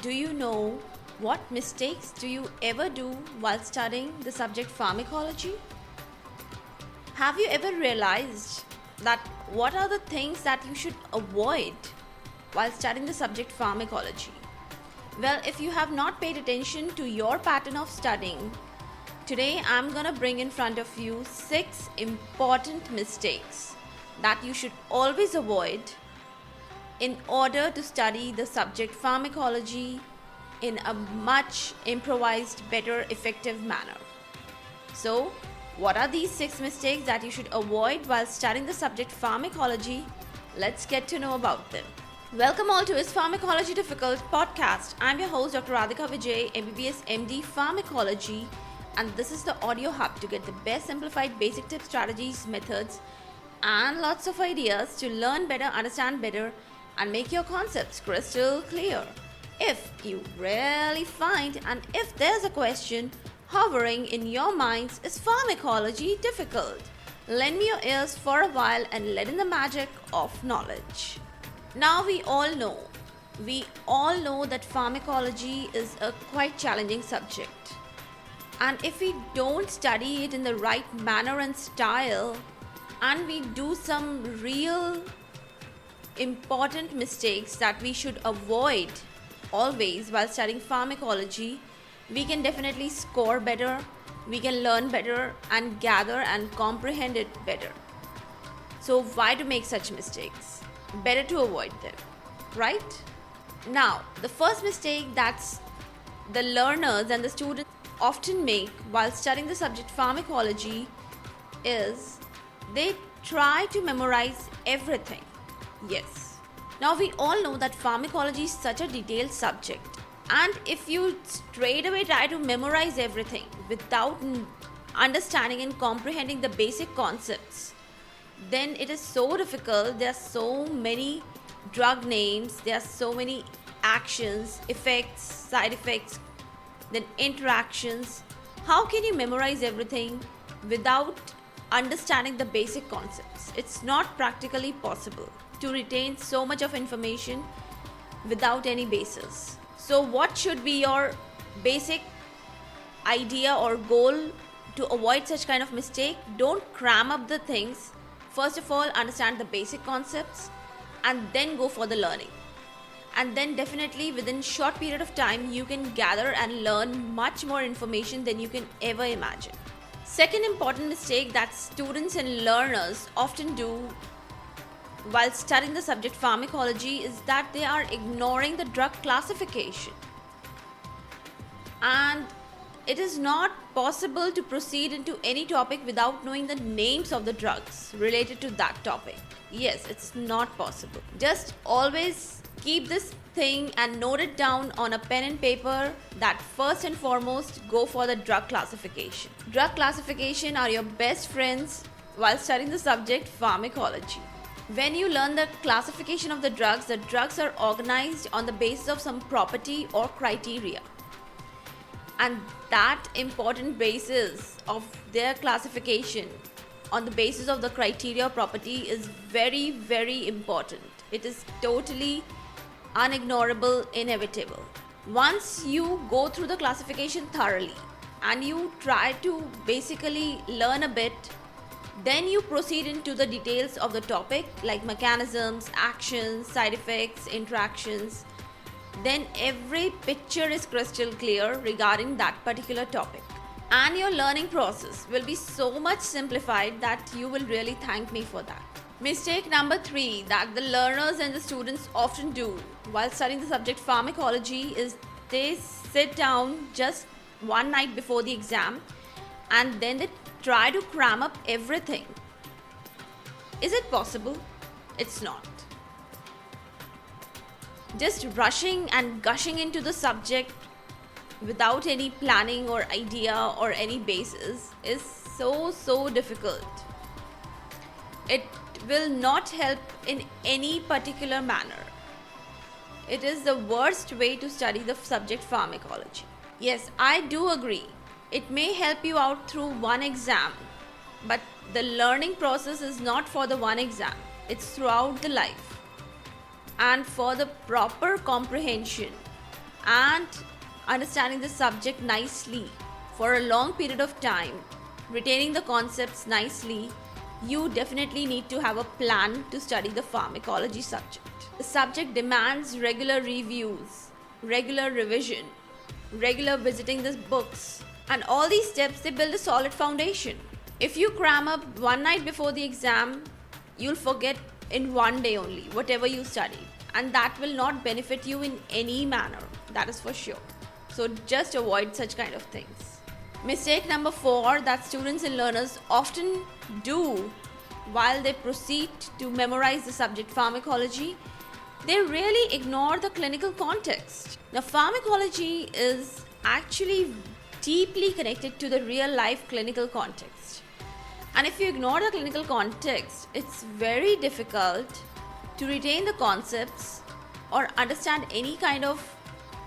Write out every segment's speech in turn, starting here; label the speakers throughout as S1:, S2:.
S1: Do you know what mistakes do you ever do while studying the subject pharmacology? Have you ever realized that what are the things that you should avoid while studying the subject pharmacology? Well, if you have not paid attention to your pattern of studying, today I'm going to bring in front of you 6 important mistakes that you should always avoid in order to study the subject pharmacology in a much improvised, better, effective manner. So, what are these 6 mistakes that you should avoid while studying the subject pharmacology? Let's get to know about them. Welcome all to his Pharmacology Difficult podcast. I'm your host Dr. Radhika Vijay, MBBS MD Pharmacology, and this is the audio hub to get the best simplified basic tips, strategies, methods, and lots of ideas to learn better, understand better, and make your concepts crystal clear. If you really find and if there's a question hovering in your minds, is pharmacology difficult? Lend me your ears for a while and let in the magic of knowledge. Now we all know that pharmacology is a quite challenging subject. And if we don't study it in the right manner and style, and we do some real important mistakes that we should avoid always while studying pharmacology, we can definitely score better, we can learn better and gather and comprehend it better. So why to make such mistakes? Better to avoid them, right? Now, the first mistake that's the learners and the students often make while studying the subject pharmacology is they try to memorize everything. Yes. Now we all know that pharmacology is such a detailed subject, and if you straight away try to memorize everything without understanding and comprehending the basic concepts, then it is so difficult. There are so many drug names, there are so many actions, effects, side effects, then interactions. How can you memorize everything without understanding the basic concepts? It's not practically possible to retain so much of information without any basis. So what should be your basic idea or goal to avoid such kind of mistake? Don't cram up the things. First of all, understand the basic concepts and then go for the learning. And then definitely within short period of time, you can gather and learn much more information than you can ever imagine. Second important mistake that students and learners often do while studying the subject pharmacology is that they are ignoring the drug classification. And it is not possible to proceed into any topic without knowing the names of the drugs related to that topic. Yes, it's not possible. Just always keep this thing and note it down on a pen and paper that first and foremost go for the drug classification. Drug classification are your best friends while studying the subject pharmacology. When you learn the classification of the drugs are organized on the basis of some property or criteria. And that important basis of their classification on the basis of the criteria or property is very, very important. It is totally unignorable, inevitable. Once you go through the classification thoroughly and you try to basically learn a bit, then you proceed into the details of the topic like mechanisms, actions, side effects, interactions. Then every picture is crystal clear regarding that particular topic. And your learning process will be so much simplified that you will really thank me for that. Mistake number 3 that the learners and the students often do while studying the subject pharmacology is they sit down just one night before the exam and then they try to cram up everything. Is it possible? It's not. Just rushing and gushing into the subject without any planning or idea or any basis is so difficult. It will not help in any particular manner. It is the worst way to study the subject pharmacology. Yes, I do agree. It may help you out through one exam, but the learning process is not for the one exam. It's throughout the life. And for the proper comprehension and understanding the subject nicely for a long period of time, retaining the concepts nicely, you definitely need to have a plan to study the pharmacology subject. The subject demands regular reviews, regular revision, regular visiting the books, and all these steps, they build a solid foundation. If you cram up one night before the exam, you'll forget in one day only whatever you studied, and that will not benefit you in any manner, that is for sure. So just avoid such kind of things. Mistake number 4 that students and learners often do while they proceed to memorize the subject pharmacology, they really ignore the clinical context. Now, pharmacology is actually deeply connected to the real life clinical context. And if you ignore the clinical context, it's very difficult to retain the concepts or understand any kind of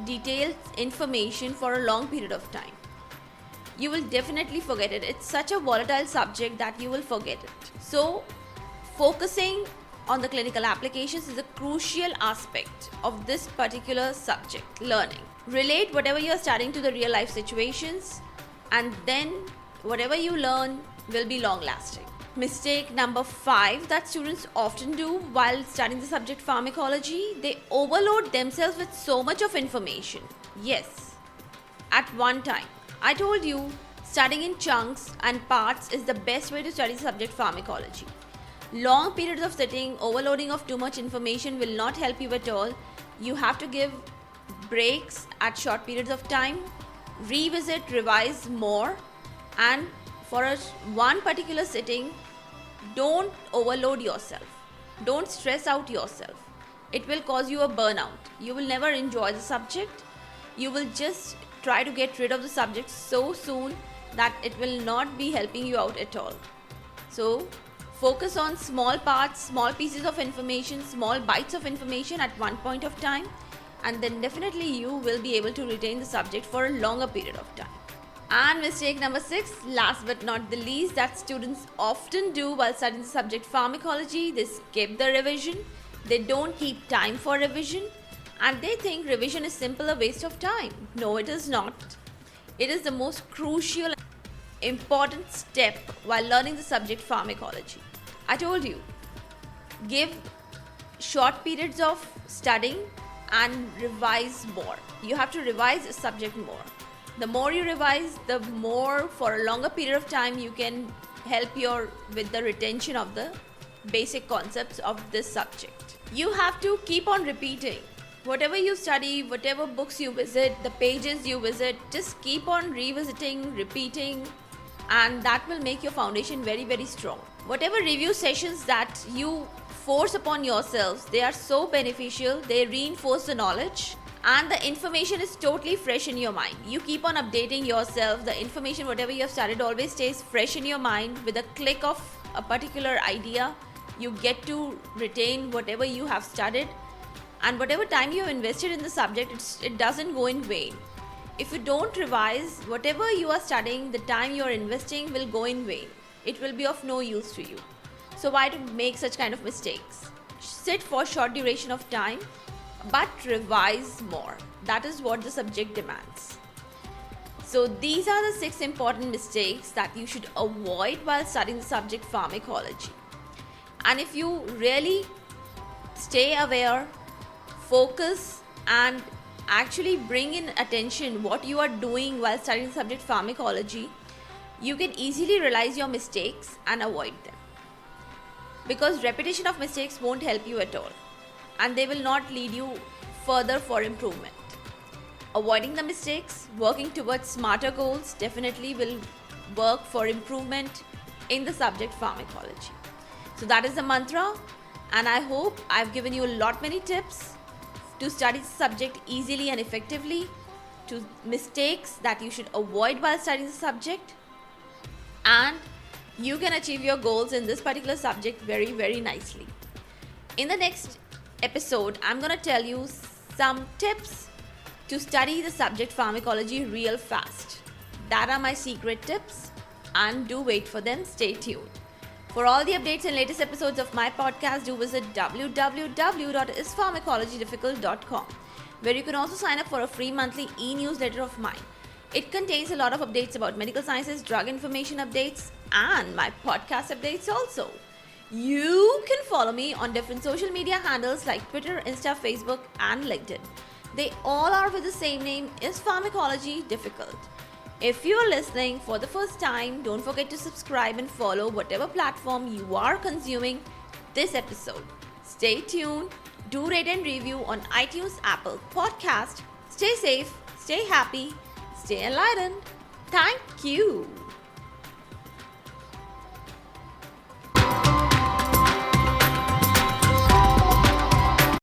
S1: detailed information for a long period of time. You will definitely forget it. It's such a volatile subject that you will forget it. So, focusing on the clinical applications is a crucial aspect of this particular subject learning. Relate whatever you are studying to the real life situations, and then whatever you learn will be long lasting. Mistake number 5 that students often do while studying the subject pharmacology, they overload themselves with so much of information. Yes, at one time. I told you, studying in chunks and parts is the best way to study subject pharmacology. Long periods of sitting, overloading of too much information will not help you at all. You have to give breaks at short periods of time, revisit, revise more, and for one particular sitting, don't overload yourself. Don't stress out yourself. It will cause you a burnout. You will never enjoy the subject. You will just try to get rid of the subject so soon that it will not be helping you out at all. So, focus on small parts, small pieces of information, small bites of information at one point of time, and then definitely you will be able to retain the subject for a longer period of time. And mistake number 6, last but not the least, that students often do while studying the subject pharmacology, they skip the revision, they don't keep time for revision, and they think revision is simply a waste of time. No, it is not. It is the most crucial, important step while learning the subject pharmacology. I told you, give short periods of studying and revise more. You have to revise a subject more. The more you revise, the more for a longer period of time you can help with the retention of the basic concepts of this subject. You have to keep on repeating. Whatever you study, whatever books you visit, the pages you visit, just keep on revisiting, repeating, and that will make your foundation very, very strong. Whatever review sessions that you force upon yourselves, they are so beneficial, they reinforce the knowledge, and the information is totally fresh in your mind. You keep on updating yourself, the information, whatever you have studied, always stays fresh in your mind. With a click of a particular idea, you get to retain whatever you have studied. And whatever time you have invested in the subject, it doesn't go in vain. If you don't revise, whatever you are studying, the time you are investing will go in vain. It will be of no use to you. So why to make such kind of mistakes? Sit for short duration of time, but revise more. That is what the subject demands. So these are the 6 important mistakes that you should avoid while studying the subject pharmacology. And if you really stay aware, focus, and actually bring in attention what you are doing while studying the subject pharmacology, you can easily realize your mistakes and avoid them. Because repetition of mistakes won't help you at all, and they will not lead you further for improvement. Avoiding the mistakes, working towards smarter goals definitely will work for improvement in the subject pharmacology. So that is the mantra, and I hope I've given you a lot many tips to study the subject easily and effectively, to mistakes that you should avoid while studying the subject, and you can achieve your goals in this particular subject very, very nicely. In the next episode, I'm going to tell you some tips to study the subject pharmacology real fast. That are my secret tips, and do wait for them. Stay tuned. For all the updates and latest episodes of my podcast, do visit www.ispharmacologydifficult.com, where you can also sign up for a free monthly e-newsletter of mine. It contains a lot of updates about medical sciences, drug information updates, and my podcast updates also. You can follow me on different social media handles like Twitter, Insta, Facebook, and LinkedIn. They all are with the same name, Is Pharmacology Difficult? If you are listening for the first time, don't forget to subscribe and follow whatever platform you are consuming this episode. Stay tuned, do rate and review on iTunes, Apple Podcast. Stay safe, stay happy, stay enlightened. Thank you.